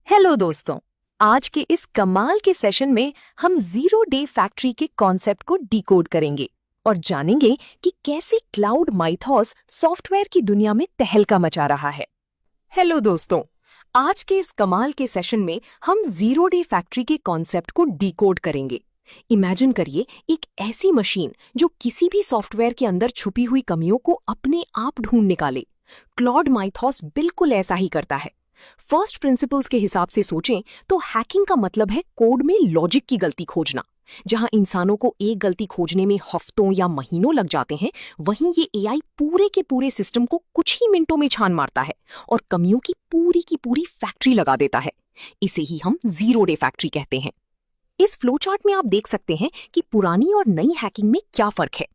Hello दोस्तों। आज के इस कमाल के सेशन में हम जीरो डे फैक्ट्री के कॉन्सेप्ट को डिकोड करेंगे और जानेंगे कि कैसे क्लाउड माइथॉस सॉफ्टवेयर की दुनिया में तहलका मचा रहा है। हेलो दोस्तों, आज के इस कमाल के सेशन में हम जीरो डे फैक्ट्री के कॉन्सेप्ट को डिकोड करेंगे। इमेजिन करिए एक ऐसी मशीन जो किसी भी सॉफ्टवेयर के अंदर छुपी हुई कमियों को अपने आप ढूंढ निकाले। क्लाउड माइथॉस बिल्कुल ऐसा ही करता है। फर्स्ट प्रिंसिपल्स के हिसाब से सोचें तो हैकिंग का मतलब है कोड में लॉजिक की गलती खोजना। जहां इंसानों को एक गलती खोजने में हफ्तों या महीनों लग जाते हैं, वहीं ये एआई पूरे के पूरे सिस्टम को कुछ ही मिनटों में छान मारता है और कमियों की पूरी फैक्ट्री लगा देता है। इसे ही हम जीरो डे फैक्ट्री कहते हैं। इस फ्लो चार्ट में आप देख सकते हैं कि पुरानी और नई हैकिंग में क्या फर्क है।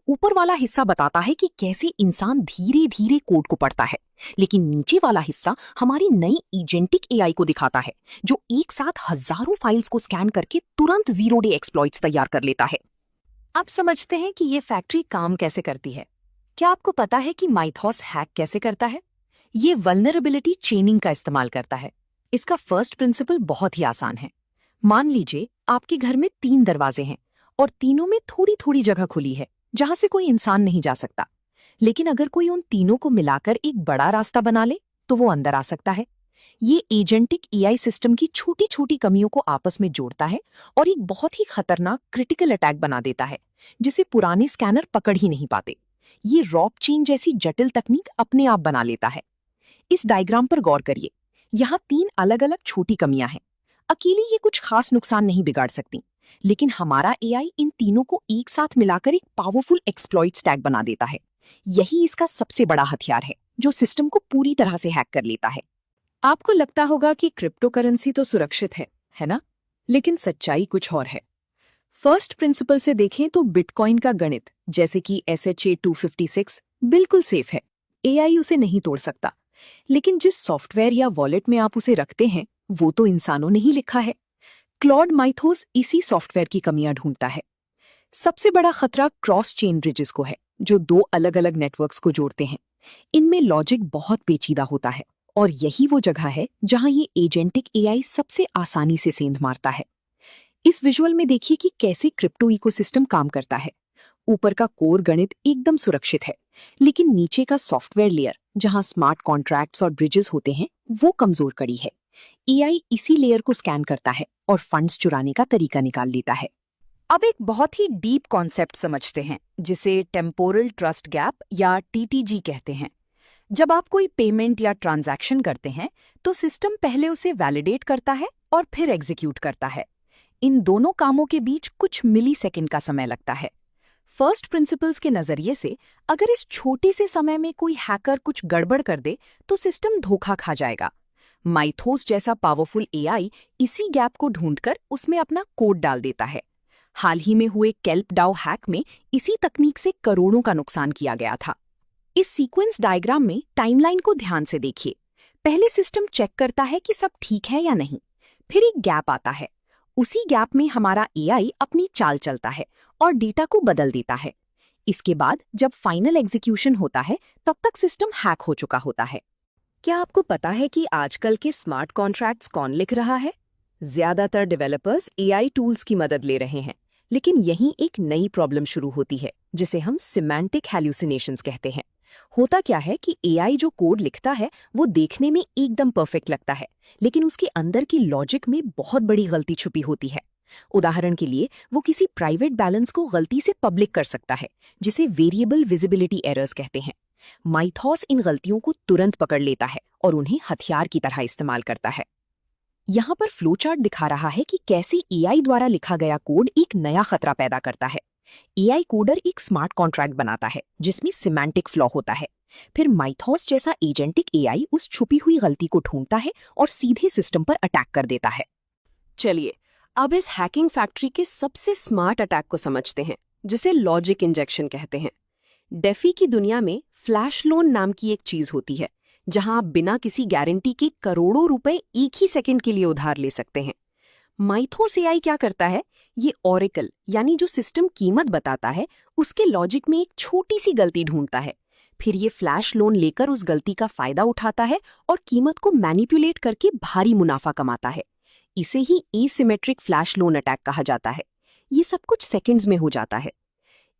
ऊपर वाला हिस्सा बताता है कि कैसे इंसान धीरे धीरे कोड को पढ़ता है, लेकिन नीचे वाला हिस्सा हमारी नई एजेंटिक एआई को दिखाता है जो एक साथ हजारों फाइल्स को स्कैन करके तुरंत जीरो डे एक्सप्लॉइट्स तैयार कर लेता है। आप समझते हैं कि ये फैक्ट्री काम कैसे करती है? क्या आपको पता है कि माइथॉस हैक कैसे करता है? ये वल्नरेबिलिटी चेनिंग का इस्तेमाल करता है। इसका फर्स्ट प्रिंसिपल बहुत ही आसान है। मान लीजिए आपके घर में 3 दरवाजे हैं और तीनों में थोड़ी थोड़ी जगह खुली है जहां से कोई इंसान नहीं जा सकता। लेकिन अगर कोई उन तीनों को मिलाकर एक बड़ा रास्ता बना ले तो वो अंदर आ सकता है। ये एजेंटिक एआई सिस्टम की छोटी छोटी कमियों को आपस में जोड़ता है और एक बहुत ही खतरनाक क्रिटिकल अटैक बना देता है जिसे पुराने स्कैनर पकड़ ही नहीं पाते। ये रॉप चेन जैसी जटिल तकनीक अपने आप बना लेता है। इस डायग्राम पर गौर करिए। यहाँ 3 अलग अलग छोटी कमियां हैं। अकेली ये कुछ खास नुकसान नहीं बिगाड़ सकती, लेकिन हमारा एआई इन तीनों को एक साथ मिलाकर एक पावरफुल एक्सप्लॉइट स्टैक बना देता है। यही इसका सबसे बड़ा हथियार है जो सिस्टम को पूरी तरह से हैक कर लेता है। आपको लगता होगा कि क्रिप्टो करेंसी तो सुरक्षित है ना? लेकिन सच्चाई कुछ और है। फर्स्ट प्रिंसिपल से देखें तो बिटकॉइन का गणित, जैसे कि SHA-256, बिल्कुल सेफ है। एआई उसे नहीं तोड़ सकता। लेकिन जिस सॉफ्टवेयर या वॉलेट में आप उसे रखते हैं वो तो इंसानों ने ही लिखा है। क्लाउड माइथॉस इसी सॉफ्टवेयर की कमियां ढूंढता है। सबसे बड़ा खतरा क्रॉस चेन ब्रिजेस को है, जो 2 अलग अलग नेटवर्क्स को जोड़ते हैं। इनमें लॉजिक बहुत पेचीदा होता है और यही वो जगह है जहां ये एजेंटिक एआई सबसे आसानी से सेंध मारता है। इस विजुअल में देखिए कि कैसे क्रिप्टो इकोसिस्टम काम करता है। ऊपर का कोर गणित एकदम सुरक्षित है, लेकिन नीचे का सॉफ्टवेयर लेयर, जहां स्मार्ट कॉन्ट्रैक्ट्स और ब्रिजेस होते हैं, वो कमजोर कड़ी है। एआई इसी लेयर को स्कैन करता है और फंड्स चुराने का तरीका निकाल लेता है। अब एक बहुत ही डीप कॉन्सेप्ट समझते हैं जिसे टेम्पोरल ट्रस्ट गैप या टीटीजी कहते हैं। जब आप कोई पेमेंट या ट्रांजैक्शन करते हैं तो सिस्टम पहले उसे वैलिडेट करता है और फिर एग्जीक्यूट करता है। इन दोनों कामों के बीच कुछ मिली सेकेंड का समय लगता है। फर्स्ट प्रिंसिपल्स के नजरिए से अगर इस छोटे से समय में कोई हैकर कुछ गड़बड़ कर दे तो सिस्टम धोखा खा जाएगा। माइथोस जैसा पावरफुल एआई इसी गैप को ढूंढकर उसमें अपना कोड डाल देता है। हाल ही में हुए केल्प डाउ हैक में इसी तकनीक से करोड़ों का नुकसान किया गया था। इस सीक्वेंस डायग्राम में टाइमलाइन को ध्यान से देखिए। पहले सिस्टम चेक करता है कि सब ठीक है या नहीं, फिर एक गैप आता है। उसी गैप में हमारा एआई अपनी चाल चलता है और डेटा को बदल देता है। इसके बाद जब फाइनल एग्जीक्यूशन होता है तब तक सिस्टम हैक हो चुका होता है। क्या आपको पता है कि आजकल के स्मार्ट कॉन्ट्रैक्ट्स कौन लिख रहा है? ज्यादातर डेवलपर्स एआई टूल्स की मदद ले रहे हैं। लेकिन यहीं एक नई प्रॉब्लम शुरू होती है जिसे हम सिमेंटिक हैल्यूसिनेशंस कहते हैं। होता क्या है कि एआई जो कोड लिखता है वो देखने में एकदम परफेक्ट लगता है, लेकिन उसके अंदर की लॉजिक में बहुत बड़ी गलती छुपी होती है। उदाहरण के लिए वो किसी प्राइवेट बैलेंस को गलती से पब्लिक कर सकता है, जिसे वेरिएबल विजिबिलिटी एरर्स कहते हैं। माइथॉस इन गलतियों को तुरंत पकड़ लेता है और उन्हें हथियार की तरह इस्तेमाल करता है। यहाँ पर फ्लो चार्ट दिखा रहा है कि कैसे एआई द्वारा लिखा गया कोड एक नया खतरा पैदा करता है। एआई कोडर एक स्मार्ट कॉन्ट्रैक्ट बनाता है जिसमें सिमेंटिक फ्लॉ होता है। फिर माइथॉस जैसा एजेंटिक एआई उस छुपी हुई गलती को ढूंढता है और सीधे सिस्टम पर अटैक कर देता है। चलिए अब इस हैकिंग फैक्ट्री के सबसे स्मार्ट अटैक को समझते हैं, जिसे लॉजिक इंजेक्शन कहते हैं। डेफी की दुनिया में फ्लैश लोन नाम की एक चीज होती है जहां आप बिना किसी गारंटी के करोड़ों रुपए एक ही सेकंड के लिए उधार ले सकते हैं। माइथोस एआई क्या करता है? ये ऑरेकल यानी जो सिस्टम कीमत बताता है उसके लॉजिक में एक छोटी सी गलती ढूंढता है, फिर ये फ्लैश लोन लेकर उस गलती का फायदा उठाता है और कीमत को मैनिपुलेट करके भारी मुनाफा कमाता है। इसे ही एसिमेट्रिक फ्लैश लोन अटैक कहा जाता है। ये सब कुछ सेकंड्स में हो जाता है।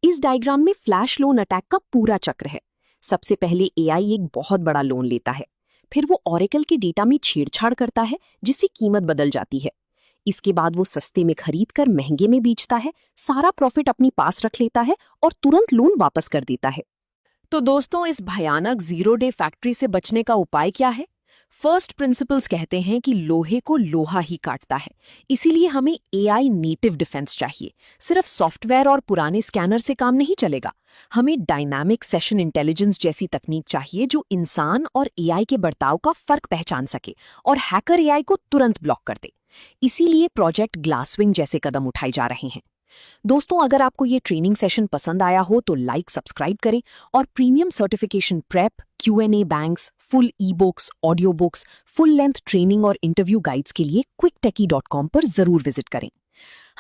इस डायग्राम में फ्लैश लोन अटैक का पूरा चक्र है। सबसे पहले एआई एक बहुत बड़ा लोन लेता है, फिर वो ओरेकल के डेटा में छेड़छाड़ करता है जिससे कीमत बदल जाती है। इसके बाद वो सस्ते में खरीद कर महंगे में बेचता है, सारा प्रॉफिट अपनी पास रख लेता है और तुरंत लोन वापस कर देता है। तो दोस्तों, इस भयानक जीरो डे फैक्ट्री से बचने का उपाय क्या है? फर्स्ट प्रिंसिपल्स कहते हैं कि लोहे को लोहा ही काटता है, इसीलिए हमें एआई नेटिव डिफेंस चाहिए। सिर्फ सॉफ्टवेयर और पुराने स्कैनर से काम नहीं चलेगा। हमें डायनामिक सेशन इंटेलिजेंस जैसी तकनीक चाहिए जो इंसान और एआई के बर्ताव का फर्क पहचान सके और हैकर एआई को तुरंत ब्लॉक कर दे। इसीलिए प्रोजेक्ट ग्लासविंग जैसे कदम उठाए जा रहे हैं। दोस्तों, अगर आपको ये ट्रेनिंग सेशन पसंद आया हो तो लाइक सब्सक्राइब करें और premium certification prep, Q&A banks, full e books, audio books, full length training और इंटरव्यू गाइड्स के लिए quicktechie.com पर जरूर विजिट करें।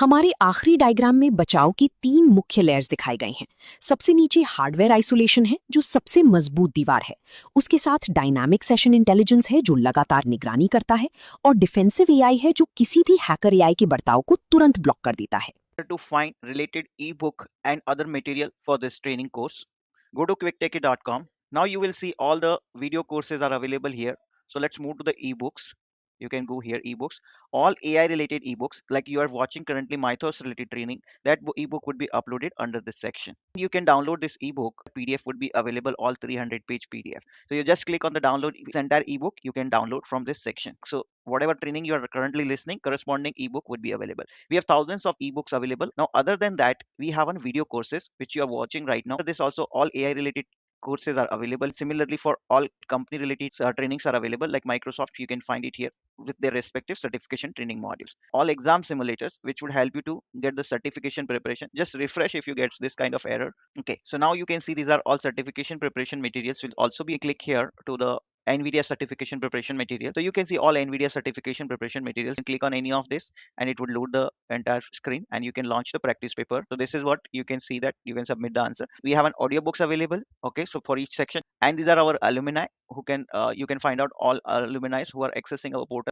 हमारे आखिरी डायग्राम में बचाव की 3 मुख्य लेयर्स दिखाए गए हैं। सबसे नीचे हार्डवेयर आइसोलेशन है जो सबसे मजबूत दीवार है। उसके साथ डायनामिक सेशन इंटेलिजेंस है जो लगातार निगरानी करता है, और डिफेंसिव एआई है जो किसी भी हैकर एआई के बर्ताव को तुरंत ब्लॉक कर देता है। To find related ebook and other material for this training course, go to quicktechie.com. Now you will see all the video courses are available here. So let's move to the ebooks. You can go here, ebooks, all AI related ebooks like you are watching currently Mythos related training. That ebook would be uploaded under this section. You can download this ebook. PDF would be available, all 300-page PDF. So you just click on the download this entire ebook. You can download from this section. So whatever training you are currently listening, corresponding ebook would be available. We have thousands of ebooks available. Now, other than that, we have on video courses which you are watching right now. This also all AI related courses are available. Similarly, for all company related trainings are available, like Microsoft, you can find it here with their respective certification training modules. All exam simulators which would help you to get the certification preparation. Just refresh if you get this kind of error. Okay, so now you can see these are all certification preparation materials. Will also be click here to the NVIDIA certification preparation material. So you can see all NVIDIA certification preparation materials, and click on any of this and it would load the entire screen and you can launch the practice paper. So this is what you can see, that you can submit the answer. We have an audiobooks available. Okay, so for each section, and these are our alumni who can you can find out all alumni who are accessing our portal.